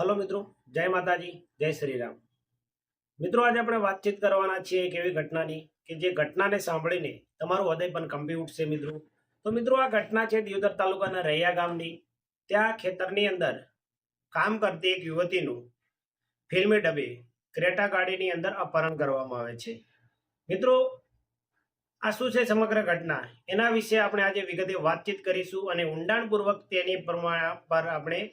Hello મિત્રો, જય માતાજી, જય શ્રી રામ. મિત્રો, આજે આપણે વાતચીત કરવાના છીએ એક એવી ઘટનાની કે જે ઘટનાને સાંભળીને તમારું હૃદય પણ કંપી ઉઠશે મિત્રો. તો મિત્રો, આ ઘટના છે દિયોદર તાલુકાના રૈયા ગામની. ત્યાં ખેતરની અંદર કામ કરતી એક યુવતીનું ફિલ્મી ડબે ક્રેટા ગાડીની અંદર અપહરણ કરવામાં આવે છે. મિત્રો, આ શું છે સમગ્ર ઘટના, એના વિશે આપણે આજે વિગતે વાતચીત કરીશું અને ઊંડાણપૂર્વક તેની પર આપણે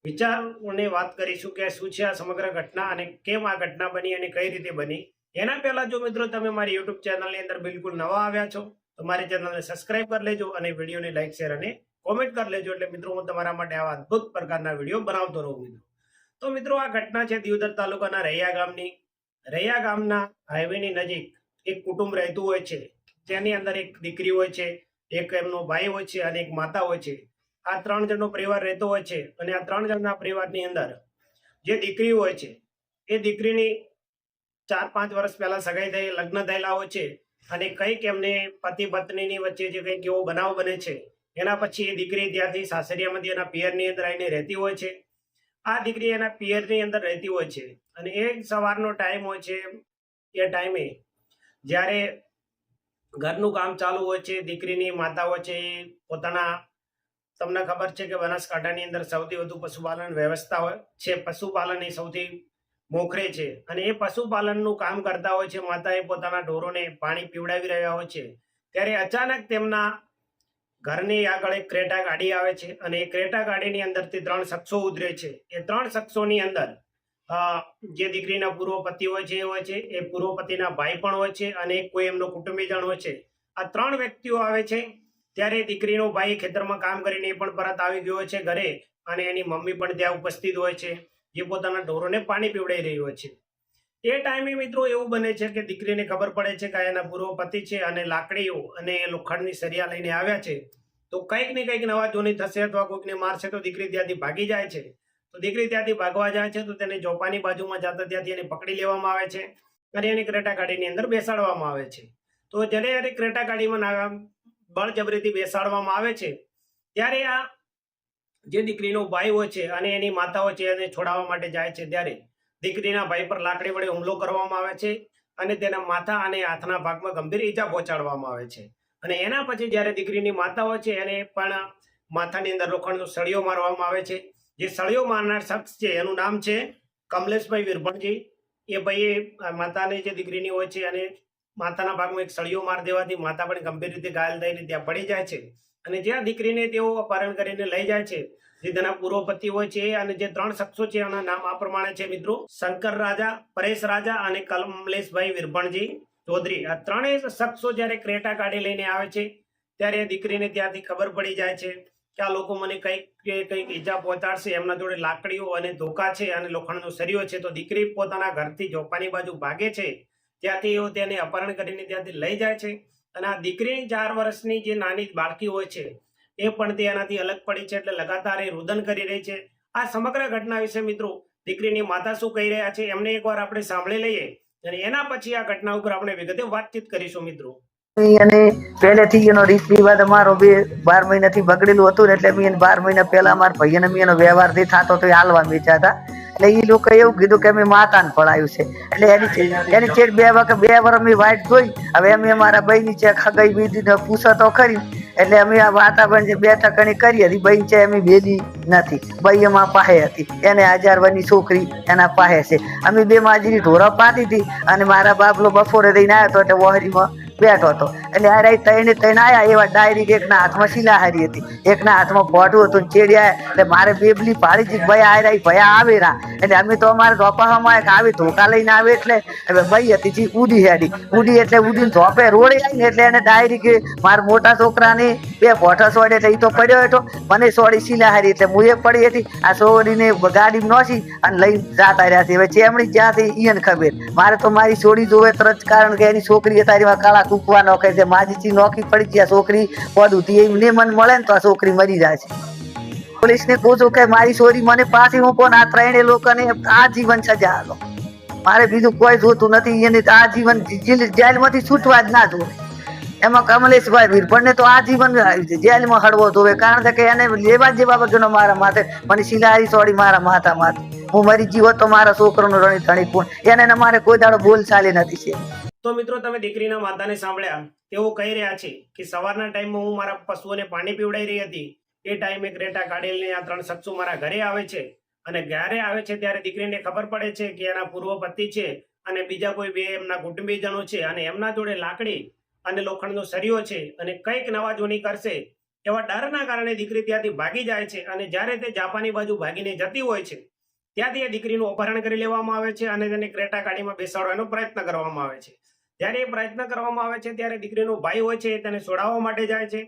વિચારોને વાત કરીશું કે શું છે આ સમગ્ર ઘટના અને કેમ આ ઘટના બની અને કઈ રીતે બની. એના પહેલા જો મિત્રો તમે મારી યુટ્યુબ ચેનલની અંદર બિલકુલ નવા આવ્યા છો તો મારી ચેનલને સબસ્ક્રાઇબ કરી લેજો અને વિડીયોને લાઈક શેર અને કોમેન્ટ કરી લેજો, એટલે મિત્રો હું તમારા માટે આવા અદ્ભુત પ્રકારના વિડીયો બનાવતો રહું મિત્રો. તો મિત્રો, આ ઘટના છે દિયોદર તાલુકાના રૈયા ગામની. રૈયા ગામના હાઈવેની નજીક એક કુટુંબ રહેતું હોય છે. તેની અંદર એક દીકરી હોય છે, એક એમનો ભાઈ હોય છે અને એક માતા હોય છે. આ 3 જણનો પરિવાર રહેતો હોય છે અને આ 3 જણના પરિવારની અંદર જે દીકરી હોય છે એ દીકરીની 4-5 વર્ષ પહેલા સગાઈ થઈ લગ્ન થયેલા હોય છે અને કંઈક એમને પતિ પત્નીની વચ્ચે જે કંઈક એવો બનાવ બને છે એના પછી એ દીકરી ત્યાંથી સાસરિયામાંથી એના પિયરની અંદર આવીને રહેતી હોય છે. આ દીકરી એના પિયરની અંદર રહેતી હોય છે અને એક સવારનો ટાઈમ હોય છે. એ ટાઈમે જ્યારે ઘરનું કામ ચાલુ હોય છે, દીકરીની માતા હોય છે પોતાના, તમને ખબર છે કે બનાસકાંઠાની અંદર સૌથી વધુ પશુપાલન વ્યવસ્થા હોય છે, પશુપાલન એ સૌથી મોખરે છે અને એ પશુપાલનનું કામ કરતા હોય છે. માતા એ પોતાના ઢોરોને પાણી પીવડાવી રહ્યા હોય છે ત્યારે અચાનક તેમના ઘરની આગળ એક ક્રેટા ગાડી આવે છે અને એ ક્રેટા ગાડીની અંદરથી 3 શખ્સો ઉતરે છે. એ 3 શખ્સોની અંદર જે દીકરીના પૂર્વ પતિ હોય છે એ હોય છે, એ પૂર્વ પતિના ભાઈ પણ હોય છે અને કોઈ એમનો કુટુંબીજન હોય છે. આ 3 વ્યક્તિઓ આવે છે. ત્યારે દીકરીનો ભાઈ ખેતરમાં કામ કરીને એ પણ પરત આવી ગયો છે ઘરે અને એની મમ્મી પણ ત્યાં ઉપસ્થિત હોય છે જે પોતાના ઢોરોને પાણી પીવડાવી રહી હોય છે. એ ટાઈમે મિત્રો એવું બને છે કે દીકરીને ખબર પડે છે કે એના પૂર્વ પતિ છે અને લાકડીઓ અને લોખંડની સરિયા લઈને આવ્યા છે તો કંઈક ને કંઈક નવા જૂની થશે અથવા કોઈકને મારશે તો દીકરી ત્યાંથી ભાગી જાય છે. તો દીકરી ત્યાંથી ભાગવા જાય છે તો તેને ચોપાની બાજુમાં જતા ત્યાંથી એને પકડી લેવામાં આવે છે અને એને ક્રેટા ગાડીની અંદર બેસાડવામાં આવે છે. તો જ્યારે ક્રેટા ગાડીમાં બળજબરીથી બેસાડવામાં આવે છે ત્યારે આ જે દીકરીનો ભાઈ હોય છે અને એની માતા હોય છે એને છોડાવવા માટે જાય છે ત્યારે દીકરીના ભાઈ પર લાકડી વડે હુમલો કરવામાં આવે છે અને તેના માથા અને હાથના ભાગમાં ગંભીર ઈજા પહોંચાડવામાં આવે છે. અને એના પછી જ્યારે દીકરીની માતા હોય છે એને પણ માથાની અંદર લોખંડનો સળિયો મારવામાં આવે છે. જે સળિયો મારનાર શખ્સ છે એનું નામ છે કમલેશભાઈ વિરભણજી. એ ભાઈએ માતાની જે દીકરીની હોય છે અને માતાના ભાગમાં એક સળિયો માર દેવાથી માતા પણ ગંભીર રીતે ઘાયલ થઈને ત્યાં પડી જાય છે અને જ્યાં દીકરીને તેઓ અપહરણ કરીને લઈ જાય છે જે તેના પૂર્વ પતિ હોય છે. અને જે 3 શખ્સો છે એના નામ આ પ્રમાણે છે મિત્રો: શંકર રાજા, પરેશ રાજા અને કમલેશભાઈ વિરભણજી ચૌધરી. આ 3 શખ્સો જ્યારે ક્રેટા ગાડી લઈને આવે છે ત્યારે દીકરીને ત્યાંથી ખબર પડી જાય છે કે આ લોકો મને કંઈક ઈજા પહોંચાડશે, એમના જોડે લાકડીઓ અને ધોકા છે અને લોખંડનો સરિયો છે. તો દીકરી પોતાના ઘરથી જોપાની બાજુ ભાગે છે, ત્યાંથી એઓ તેને અપહરણ કરીને ત્યાંથી લઈ જાય છે અને આ દીકરીની 4 વર્ષની જે નાની બાળકી હોય છે એ પણ તેનાથી અલગ પડી છે એટલે લગાતાર એ રુદન કરી રહી છે. આ સમગ્ર ઘટના વિશે મિત્રો દીકરીની માતા શું કહી રહ્યા છે એમને એકવાર આપણે સાંભળી લઈએ અને એના પછી આ ઘટના ઉપર આપણે વિગતે વાતચીત કરીશું મિત્રો. અને પહેલેથી એનો રીત રિવાજ અમારો 12 મહિનાથી બગડેલું હતું એટલે મેં 12 મહિના પહેલા અમારા ભાઈને મેં એનો વ્યવહાર થી થતો તો હાલવા વેચ્યા હતા. એટલે એ લોકો એવું કીધું કે અમે માતાને પડાયું છે એટલે એની ચેડ 2 વર્ષ મેં વાઇટ જોઈ. હવે અમે અમારા ભાઈ ની ચેક ખગાઈ બીજી પૂછો તો ખરી એટલે અમે આ વાતાવરણ જે 2 ટકણી કરી હતી ભાઈ છે અમે બેલી નથી. ભાઈ એમાં પાસે હતી, એને 1000 વર્ષની છોકરી એના પાસે છે. અમે 2 માજરી ઢોરા પાતી હતી અને મારા બાપલો બપોરે દઈને આવ્યો હતો એટલે વહરીમાં બેઠો હતો. એટલે આ રાઈ 3 આવ્યા એવા ડાયરેક્ટ એકના હાથમાં શિલાહારી હતી, એકના હાથમાં પોઢું હતું. ચેડ્યા એટલે મારે બેબલી પાડી હતી ભાઈ આ રાઈ ભયા આવે રા. એટલે અમે તો અમારે ધોપામાં આવી ધોકા લઈને આવે એટલે હવે ભાઈ હતી જે ઉડી એટલે ઉડીને ધોપે રોડે આવીને એટલે એને ડાયરેક્ટ મારા મોટા છોકરાને 2 પોઠા સોડે એટલે એ તો પડ્યો હતો, મને સોડી શિલાહારી એટલે હું એ પડી હતી. આ સોડીને ગાડી નોસી અને લઈને જાતા રહ્યા છે. હવે ચેમડી જ્યાંથી ઈયન ખબર, મારે તો મારી સોડી જોવે તરત, કારણ કે એની છોકરી તારી કાળા કૂકવા નોખે છે. માજી નોખી પડી ગયા છોકરી પડું એમને મને મળે ને તો આ છોકરી મરી જાય છે. પોલીસ ને પૂછું કે મારી છોરી મને પાછી મૂકો ને આ 3 લોકોને આજીવન સજા આલો. મારે બીજું કોઈ જોતું નથી. એને આજીવન જેલમાંથી છૂટવા જ ના જોવે. એમાં કમલેશભાઈ વીરભણને તો આજીવન જેલમાં હડવો ધોવે, કારણ કે એને લેવા જેવા વગરનો મારા માથે મને સિલારી સોડી મારા માથા માથે હું મરી જીવો તો મારા છોકરાનો રણી ધણી કોણ, એને મારે કોઈ દાડો બોલ ચાલી નથી છે. તો મિત્રો તમે દીકરીના માતાને સાંભળ્યા, તેઓ કહી રહ્યા છે કે સવારના ટાઈમમાં હું મારા પશુઓને પાણી પીવડાવી રહી હતી, એ ટાઈમે ક્રેટા કાઢીને આ 3 શખ્સો મારા ઘરે આવે છે, અને ઘરે આવે છે ત્યારે દીકરીને ખબર પડે છે કે એના પૂર્વ પતિ છે અને બીજા કોઈ 2 એમના કુટુંબીજનો છે, અને એમના જોડે લાકડી અને લોખંડનો સરિયો છે, અને કંઈક નવા જૂની કરશે એવા ડરના કારણે દીકરી ત્યાંથી ભાગી જાય છે. અને જ્યારે તે જાપાની બાજુ ભાગીને જતી હોય છે ત્યાંથી એ દીકરીનું અપહરણ કરી લેવામાં આવે છે અને તેને ક્રેટા ગાડીમાં બેસાડવાનો પ્રયત્ન કરવામાં આવે છે. જ્યારે એ પ્રયત્ન કરવામાં આવે છે ત્યારે દીકરીનો ભાઈ હોય છે તેને છોડાવવા માટે જાય છે.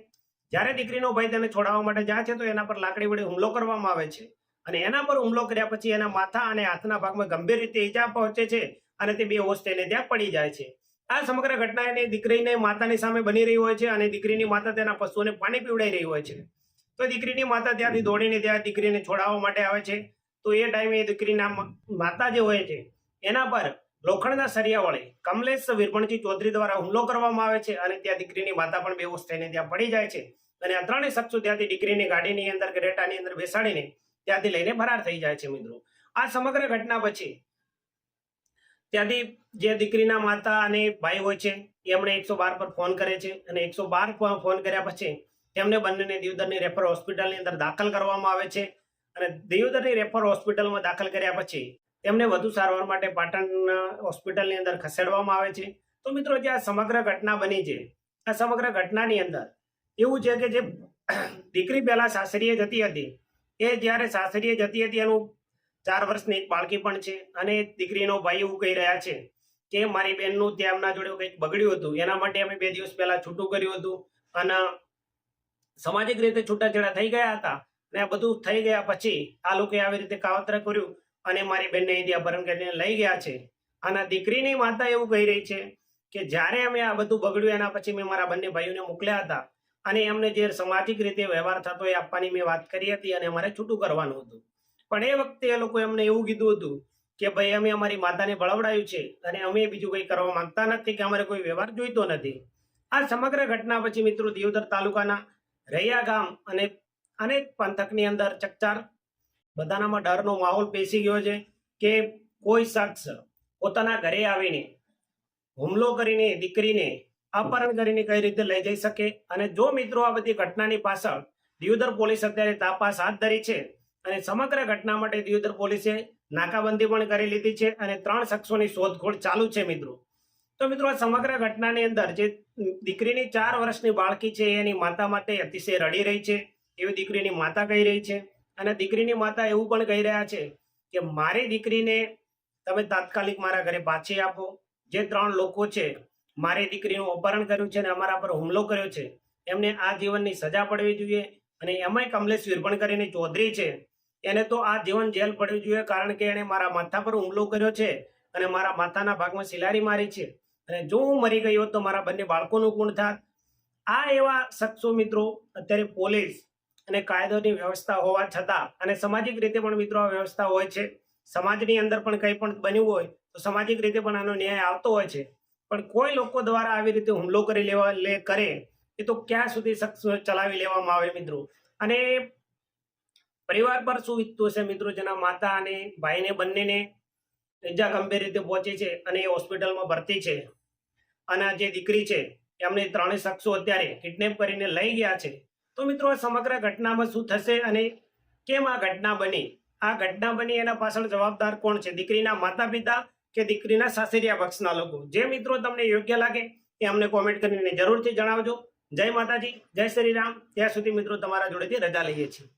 જ્યારે દીકરીનો ભાઈ તેને છોડાવવા માટે જાય છે તો એના પર લાકડી વડે હુમલો કરવામાં આવે છે, અને એના પર હુમલો કર્યા પછી એના માથા અને હાથના ભાગમાં ગંભીર રીતે ઈજા પહોંચે છે અને તે બેહોશ થઈને ત્યાં પડી જાય છે. આ સમગ્ર ઘટના એની દીકરીને માતાની સામે બની રહી હોય છે, અને દીકરીની માતા તેના પશુઓને પાણી પીવડાવી રહી હોય છે. તો દીકરીની માતા ત્યાંથી દોડીને ત્યાં દીકરીને છોડાવવા માટે આવે છે. તો એ ટાઈમે એ દીકરીના માતા જે હોય છે એના પર લોખંડના સરિયા વડે કમલેશ વીરભણજી ચૌધરી દ્વારા હુમલો કરવામાં આવે છે, અને ત્યાં દીકરીની માતા પણ બેહોશ થઈને ત્યાં પડી જાય છે. અને આ 3 શખ્સો ત્યાંથી દીકરીની ગાડીની અંદર ક્રેટાની અંદર બેસાડીને ત્યાંથી લઈને ફરાર થઈ જાય છે. મિત્રો આ સમગ્ર ઘટના પછી ત્યાંથી જે દીકરીના માતા અને ભાઈ હોય છે એમણે 112 પર ફોન કરે છે, અને 112 પર ફોન કર્યા પછી તેમને બંનેને દિયોદરની રેફર હોસ્પિટલની અંદર દાખલ કરવામાં આવે છે. અને દિયોદરની રેફર હોસ્પિટલમાં દાખલ કર્યા પછી તેમને વધુ સારવાર માટે પાટણ હોસ્પિટલની અંદર ખસેડવામાં આવે છે. તો મિત્રો જે આ સમગ્ર ઘટના બની છે, આ સમગ્ર ઘટનાની અંદર એવું છે કે જે દીકરી પહેલા સાસરીએ જતી હતી, એ જ્યારે સાસરીએ જતી હતી એનું 4 વર્ષની એક બાળકી પણ છે, અને દીકરીનો ભાઈ એવું કહી રહ્યા છે કે મારી બહેનનું ત્યાં એમના જોડે કંઈક બગડ્યું હતું, એના માટે અમે 2 દિવસ પહેલા છૂટું કર્યું હતું, અને સામાજિક રીતે છૂટાછેડા થઈ ગયા હતા. અને આ બધું થઈ ગયા પછી આ લોકોએ આવી રીતે કાવતરા કર્યું અને મારી બહેનને અહીંથી અપહરણ કરીને લઈ ગયા છે. અને દીકરીની માતા એવું કહી રહી છે કે જ્યારે અમે આ બધું બગડ્યું એના પછી મેં મારા બંને ભાઈઓને મોકલ્યા હતા, અને એમને જે સામાજિક રીતે વ્યવહાર થતો એ આપવાની મેં વાત કરી હતી, અને અમારે છૂટું કરવાનું હતું. પણ એ વખતે એ લોકો એમને એવું કીધું હતું કે ભાઈ અમે અમારી માતાને બળવડાયું છે અને અમે બીજું કંઈ કરવા માંગતા નથી, કે અમારે કોઈ વ્યવહાર જોઈતો નથી. આ સમગ્ર ઘટના પછી મિત્રો દિયોદર તાલુકાના રૈયા ગામ અને અનેક પંથકની અંદર ચકચાર, બધાનામાં ડરનો માહોલ બેસી ગયો છે કે કોઈ શખ્સ પોતાના ઘરે આવીને હુમલો કરીને દીકરીને અપહરણ કરીને કઈ રીતે લઈ જઈ શકે. અને જો મિત્રો આ બધી ઘટનાની પાછળ દિયોદર પોલીસ અત્યારે તપાસ હાથ ધરી છે, અને સમગ્ર ઘટના માટે દિયોદર પોલીસે નાકાબંધી પણ કરી લીધી છે, અને 3 શખ્સોની શોધખોળ ચાલુ છે. મિત્રો તો મિત્રો આ સમગ્ર ઘટનાની અંદર જે દીકરીની 4 વર્ષની બાળકી છે એની માતા માટે અતિશય રડી રહી છે એવી દીકરીની માતા કહી રહી છે. અને દીકરીની માતા એવું પણ કહી રહ્યા છે કે મારી દીકરીને તમે તાત્કાલિક મારા ઘરે પાછી આપો. જે 3 લોકો છે મારી દીકરીનું અપહરણ કર્યું છે અને અમારા પર હુમલો કર્યો છે, એમને આજીવનની સજા પડવી જોઈએ. અને એમાંય કમલેશ વીરભણ કરીને ચૌધરી છે, એને તો આજીવન જેલ પડવી જોઈએ, કારણ કે એને મારા માથા પર હુમલો કર્યો છે અને મારા માથાના ભાગમાં સિલારી મારી છે. અને જો હું મરી ગયો તો મારા બંને બાળકોનું ગુણ થાત. આ એવા શખ્સો મિત્રો અત્યારે પોલીસ અને કાયદોની વ્યવસ્થા હોવા છતાં, અને સામાજિક રીતે પણ મિત્રો આ વ્યવસ્થા હોય છે, સમાજની અંદર પણ કંઈ પણ બન્યું હોય તો સામાજિક રીતે પણ આનો ન્યાય આવતો હોય છે. પણ કોઈ લોકો દ્વારા આવી રીતે હુમલો કરી કરે એ તો ક્યાં સુધી શખ્સ ચલાવી લેવામાં આવે મિત્રો. અને પરિવાર પર શું વીતતું હશે મિત્રો, જેના માતા અને ભાઈને બંનેને ઈજા ગંભીર રીતે પહોંચી છે અને એ હોસ્પિટલમાં ભરતી છે. અને જે દીકરી છે એમને 3 શખ્સો અત્યારે કિડનેપ કરીને લઈ ગયા છે. તો મિત્રો આ સમગ્ર ઘટનામાં શું થશે અને કેમ આ ઘટના બની, આ ઘટના બની એના પાછળ જવાબદાર કોણ છે, દીકરીના માતા પિતા કે દીકરીના સાસરિયા પક્ષના લોકો? જે મિત્રો તમને યોગ્ય લાગે એ અમને કોમેન્ટ કરીને જરૂરથી જણાવજો. જય માતાજી, જય શ્રી રામ. ત્યાં સુધી મિત્રો તમારા જોડેથી રજા લઈએ છીએ.